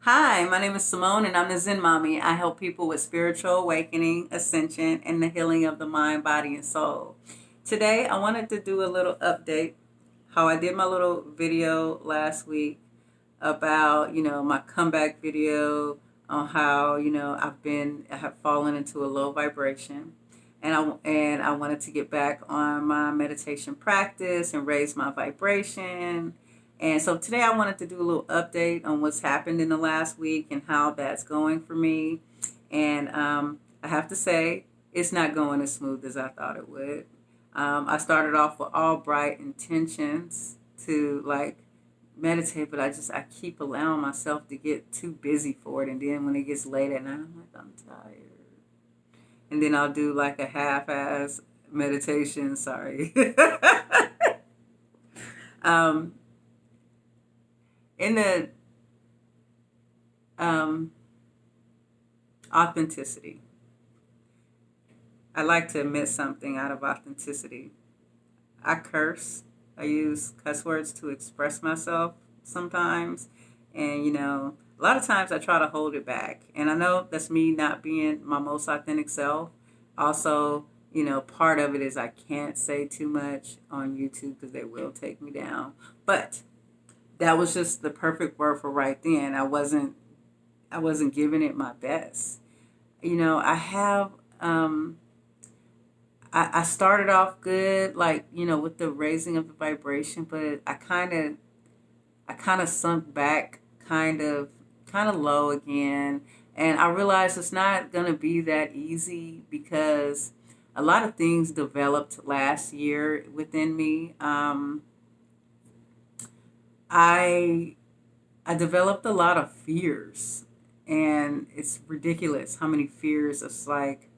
Hi, my name is Simone and I'm the Zen Mommy. I help people with spiritual awakening, ascension, and the healing of the mind, body, and soul. Today, I wanted to do a little update. How I did my little video last week about, my comeback video on how, I have fallen into a low vibration. And I wanted to get back on my meditation practice and raise my vibration. And so today I wanted to do a little update on what's happened in the last week and how that's going for me. And I have to say, it's not going as smooth as I thought it would. I started off with all bright intentions to meditate, but I keep allowing myself to get too busy for it. And then when it gets late at night, I'm like, I'm tired. And then I'll do like a half-ass meditation. Sorry. um, in the um, authenticity, I like to admit something out of authenticity. I curse. I use cuss words to express myself sometimes. And, a lot of times I try to hold it back. And I know that's me not being my most authentic self. Also, part of it is I can't say too much on YouTube because they will take me down. But that was just the perfect word for right then. I wasn't giving it my best. I have I started off good, with the raising of the vibration, but I kind of sunk back kind of low again. And I realized it's not going to be that easy because a lot of things developed last year within me. I I developed a lot of fears, and it's ridiculous how many fears. It's like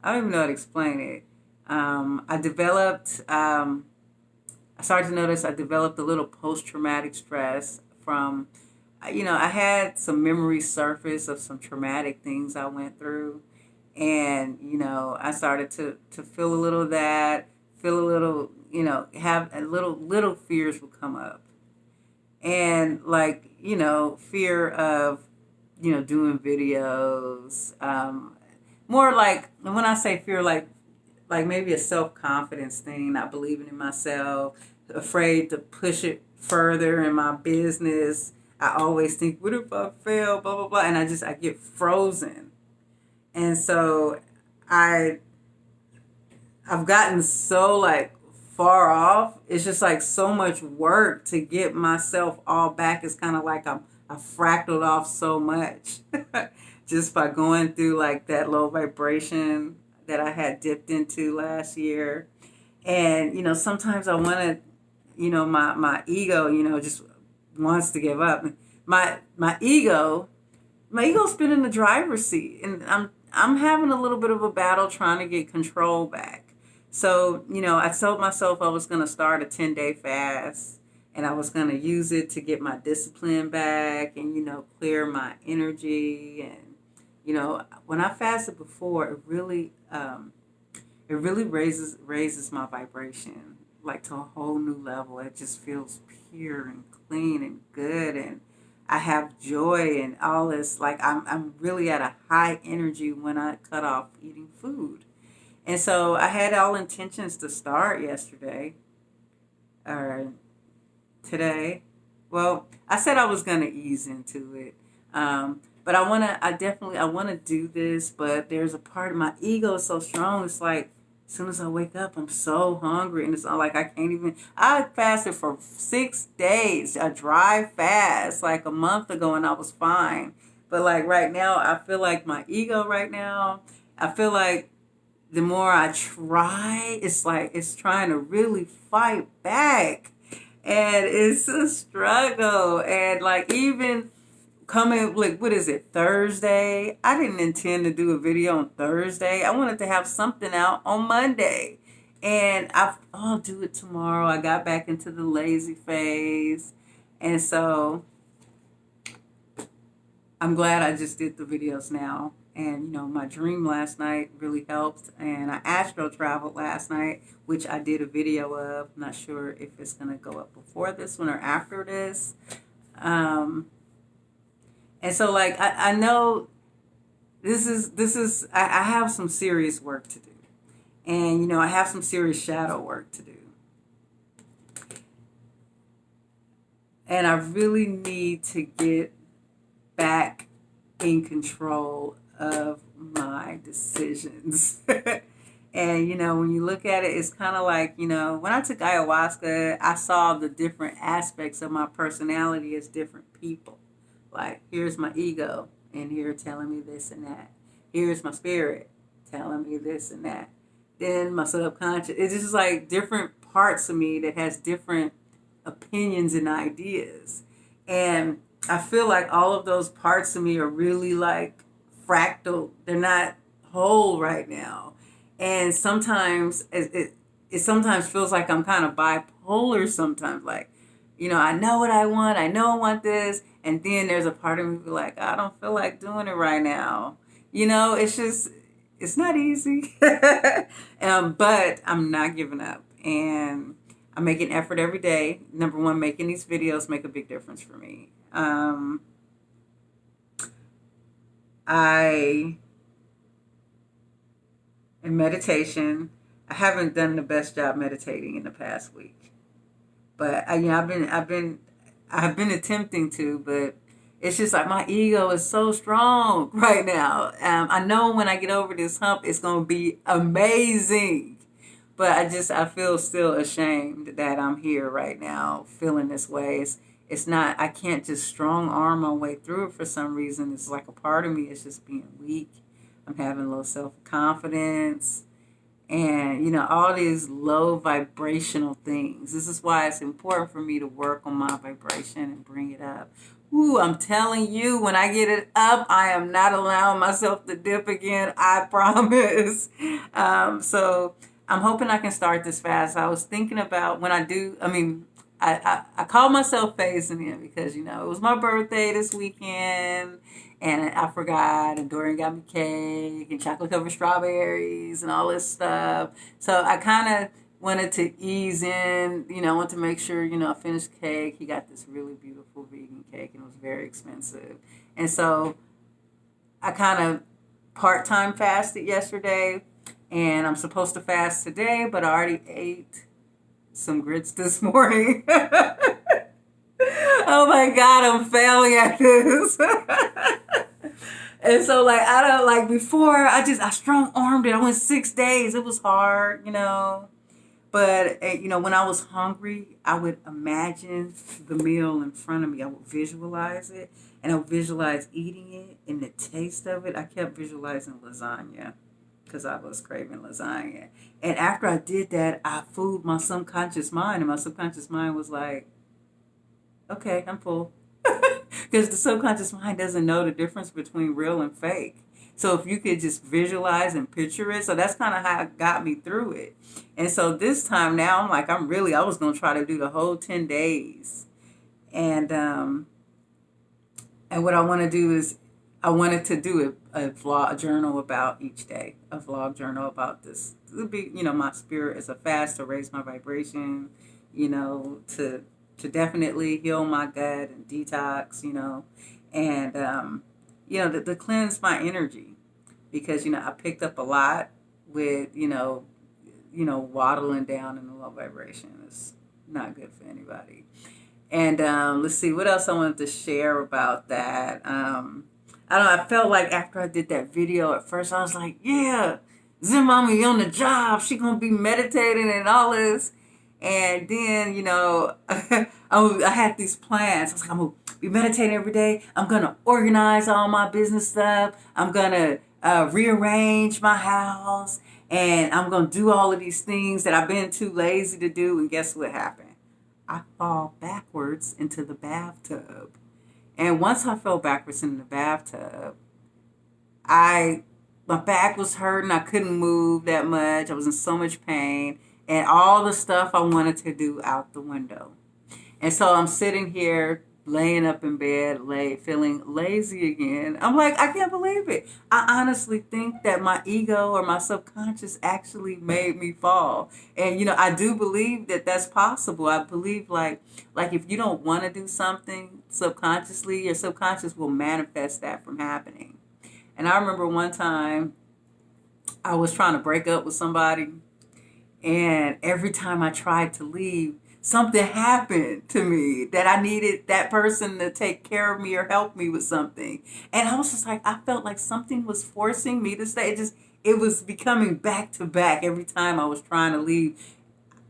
I don't even know how to explain it. I developed. I started to notice I developed a little post traumatic stress from. I had some memories surface of some traumatic things I went through, and I started to feel a little of that, feel a little, have a little fears will come up, and fear of doing videos, more like when I say fear, like maybe a self-confidence thing, not believing in myself, afraid to push it further in my business. I always think, what if I fail, blah blah blah, and I get frozen. And so I I've gotten so far off. It's just like so much work to get myself all back. It's kind of like I fractaled off so much just by going through like that low vibration that I had dipped into last year. And sometimes I want to, my ego, just wants to give up. My ego, my ego's been in the driver's seat, and I'm having a little bit of a battle trying to get control back. So I told myself I was going to start a 10-day fast, and I was going to use it to get my discipline back, and clear my energy. And when I fasted before, it really raises my vibration like to a whole new level. It just feels pure and clean and good, and I have joy and all this. Like I'm really at a high energy when I cut off eating food. And so I had all intentions to start yesterday or today. Well, I said I was gonna ease into it. But I want to do this, but there's a part of my ego is so strong. It's like, as soon as I wake up, I'm so hungry. And it's not like I can't even, I fasted for 6 days, a dry fast, like a month ago, and I was fine. But like right now, I feel like my ego right now, I feel like the more I try, it's like it's trying to really fight back. And it's a struggle. And like even coming, like, what is it, Thursday? I didn't intend to do a video on Thursday. I wanted to have something out on Monday. And I'll do it tomorrow. I got back into the lazy phase. And so I'm glad I just did the videos now. And my dream last night really helped. And I astral traveled last night, which I did a video of. I'm not sure if it's going to go up before this one or after this. Um, And so like I know I have some serious work to do. And you know, I have some serious shadow work to do. And I really need to get back in control of my decisions. And, you know, when you look at it, it's kind of like, you know, when I took ayahuasca, I saw the different aspects of my personality as different people. Like, here's my ego, and here telling me this and that. Here's my spirit telling me this and that. Then my subconscious. It's just like different parts of me that has different opinions and ideas. And I feel like all of those parts of me are really like fractal. They're not whole right now. And sometimes it sometimes feels like I'm kind of bipolar sometimes. Like, you know, I know what I want. I know I want this. And then there's a part of me like, I don't feel like doing it right now. You know, it's just, it's not easy. But I'm not giving up. And I make an effort every day. Number one, making these videos make a big difference for me. In meditation, I haven't done the best job meditating in the past week, but you know, I've been attempting to, but it's just like my ego is so strong right now. I know when I get over this hump, it's gonna be amazing. But I feel still ashamed that I'm here right now feeling this way. It's not, I can't just strong arm my way through it for some reason. It's like a part of me is just being weak. I'm having low self-confidence and, you know, all these low vibrational things. This is why it's important for me to work on my vibration and bring it up. Ooh, I'm telling you, when I get it up, I am not allowing myself to dip again. I promise. So I'm hoping I can start this fast. I was thinking about when I do, I call myself phasing in because, you know, it was my birthday this weekend and I forgot and Dorian got me cake and chocolate covered strawberries and all this stuff. So I kind of wanted to ease in, you know, I wanted to make sure, you know, I finished cake. He got this really beautiful vegan cake and it was very expensive. And so I kind of part-time fasted yesterday. And I'm supposed to fast today, but I already ate some grits this morning. Oh my God, I'm failing at this. And so like, I don't like before, I strong armed it. I went 6 days. It was hard, you know. But, you know, when I was hungry, I would imagine the meal in front of me. I would visualize it and I would visualize eating it and the taste of it. I kept visualizing lasagna, because I was craving lasagna. And after I did that, I fooled my subconscious mind. And my subconscious mind was like, okay, I'm full. Because the subconscious mind doesn't know the difference between real and fake. So if you could just visualize and picture it. So that's kind of how it got me through it. And so this time now, I'm like, I was going to try to do the whole 10 days. And what I want to do is, I wanted to do a journal about each day, a vlog journal about this. It'll be, you know, my spirit is a fast to raise my vibration, you know, to definitely heal my gut and detox, you know, and, you know, to cleanse my energy because, you know, I picked up a lot with, you know, waddling down in the low vibration. It's not good for anybody. And let's see, what else I wanted to share about that. I don't know, I felt like after I did that video at first, I was like, yeah, Zen Mommy on the job. She going to be meditating and all this. And then, you know, I had these plans. I was like, I'm going to be meditating every day. I'm going to organize all my business stuff. I'm going to rearrange my house. And I'm going to do all of these things that I've been too lazy to do. And guess what happened? I fall backwards into the bathtub. And once I fell backwards in the bathtub, my back was hurting. I couldn't move that much. I was in so much pain. And all the stuff I wanted to do out the window. And so I'm sitting here laying up in bed, feeling lazy again. I'm like, I can't believe it. I honestly think that my ego or my subconscious actually made me fall. And I do believe that that's possible. I believe like if you don't want to do something subconsciously, your subconscious will manifest that from happening. And I remember one time I was trying to break up with somebody, and every time I tried to leave, something happened to me that I needed that person to take care of me or help me with something. And I was just like, I felt like something was forcing me to stay. It was becoming back to back every time I was trying to leave.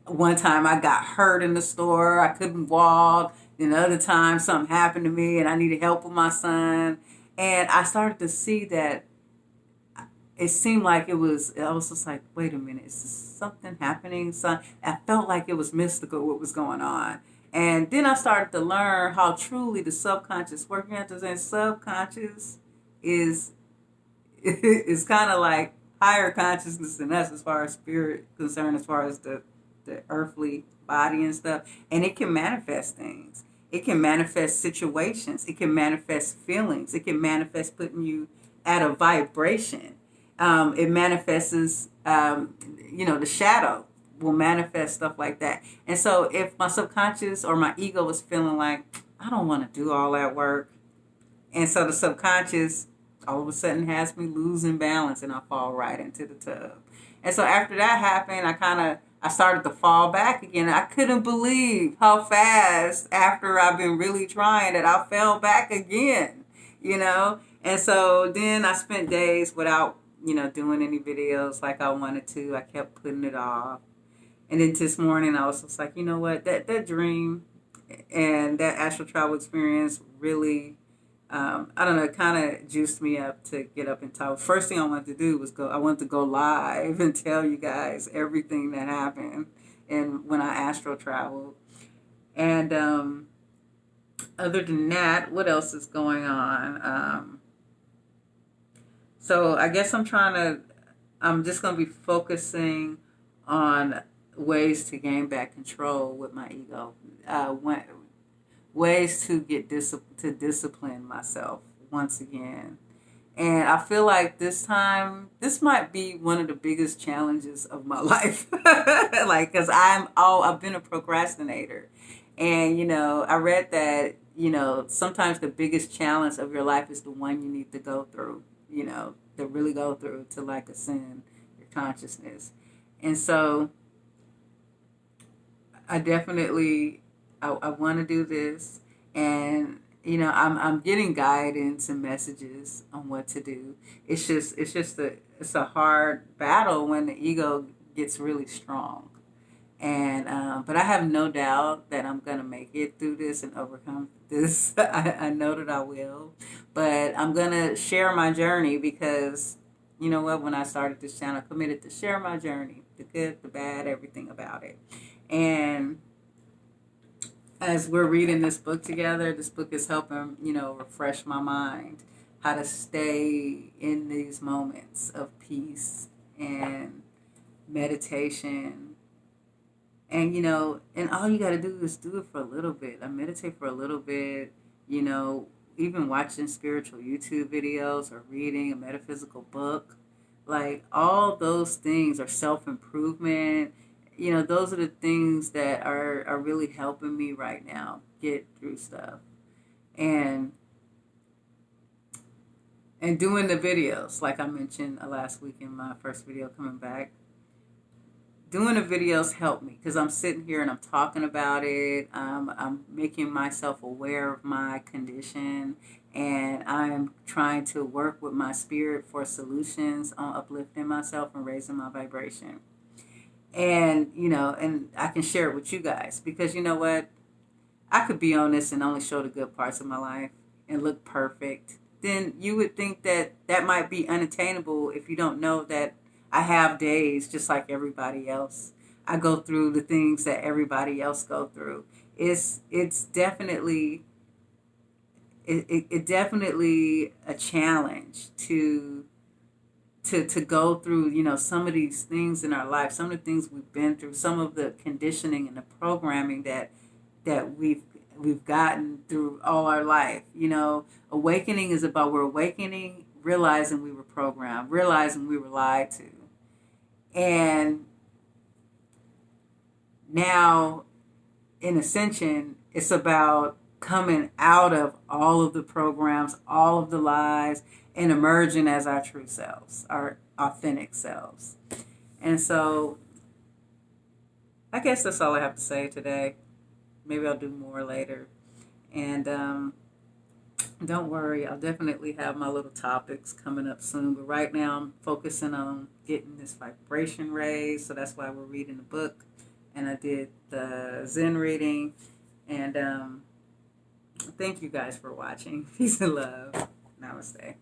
One time I got hurt in the store. I couldn't walk. Then other time something happened to me and I needed help with my son. And I started to see that it seemed like I was just like, wait a minute, is something happening? So I felt like it was mystical what was going on. And then I started to learn how truly the subconscious working at the subconscious is is kind of like higher consciousness than us as far as spirit concerned, as far as the earthly body and stuff. And it can manifest things. It can manifest situations. It can manifest feelings. It can manifest putting you at a vibration. It manifests, the shadow will manifest stuff like that. And so if my subconscious or my ego is feeling like, I don't want to do all that work. And so the subconscious all of a sudden has me losing balance and I fall right into the tub. And so after that happened, I started to fall back again. I couldn't believe how fast after I've been really trying that I fell back again, And so then I spent days without doing any videos like I wanted to. I kept putting it off. And then this morning I was just like, you know what, that dream and that astral travel experience really, I don't know, kind of juiced me up to get up and talk. First thing I wanted to do was I wanted to go live and tell you guys everything that happened and when I astral traveled. And other than that, what else is going on? So I guess I'm just going to be focusing on ways to gain back control with my ego, ways to to discipline myself once again. And I feel like this might be one of the biggest challenges of my life. Like, because I've been a procrastinator. And, I read that, sometimes the biggest challenge of your life is the one you need to go through. To really go through to like ascend your consciousness. And so I definitely I want to do this, and I'm getting guidance and messages on what to do. It's a hard battle when the ego gets really strong. And but I have no doubt that I'm gonna make it through this and overcome this. I know that I will, but I'm gonna share my journey because you know what? When I started this channel, I committed to share my journey, the good, the bad, everything about it. And as we're reading this book together, this book is helping refresh my mind, how to stay in these moments of peace and meditation. And, and all you got to do is do it for a little bit. I meditate for a little bit, even watching spiritual YouTube videos or reading a metaphysical book. Like, all those things are self-improvement. Those are the things that are really helping me right now get through stuff. And doing the videos, like I mentioned last week in my first video coming back. Doing the videos help me because I'm sitting here and I'm talking about it. I'm making myself aware of my condition, and I'm trying to work with my spirit for solutions on uplifting myself and raising my vibration. And, and I can share it with you guys because you know what? I could be on this and only show the good parts of my life and look perfect. Then you would think that might be unattainable if you don't know that I have days just like everybody else. I go through the things that everybody else go through. It's definitely definitely a challenge to go through, some of these things in our life, some of the things we've been through, some of the conditioning and the programming that we've we've gotten through all our life. You know, awakening is about we're awakening, realizing we were programmed, realizing we were lied to. And now in Ascension, it's about coming out of all of the programs, all of the lies, and emerging as our true selves, our authentic selves. And so I guess that's all I have to say today. Maybe I'll do more later. And don't worry, I'll definitely have my little topics coming up soon. But right now, I'm focusing on getting this vibration raised. So that's why we're reading the book. And I did the Zen reading. And thank you guys for watching. Peace and love. Namaste.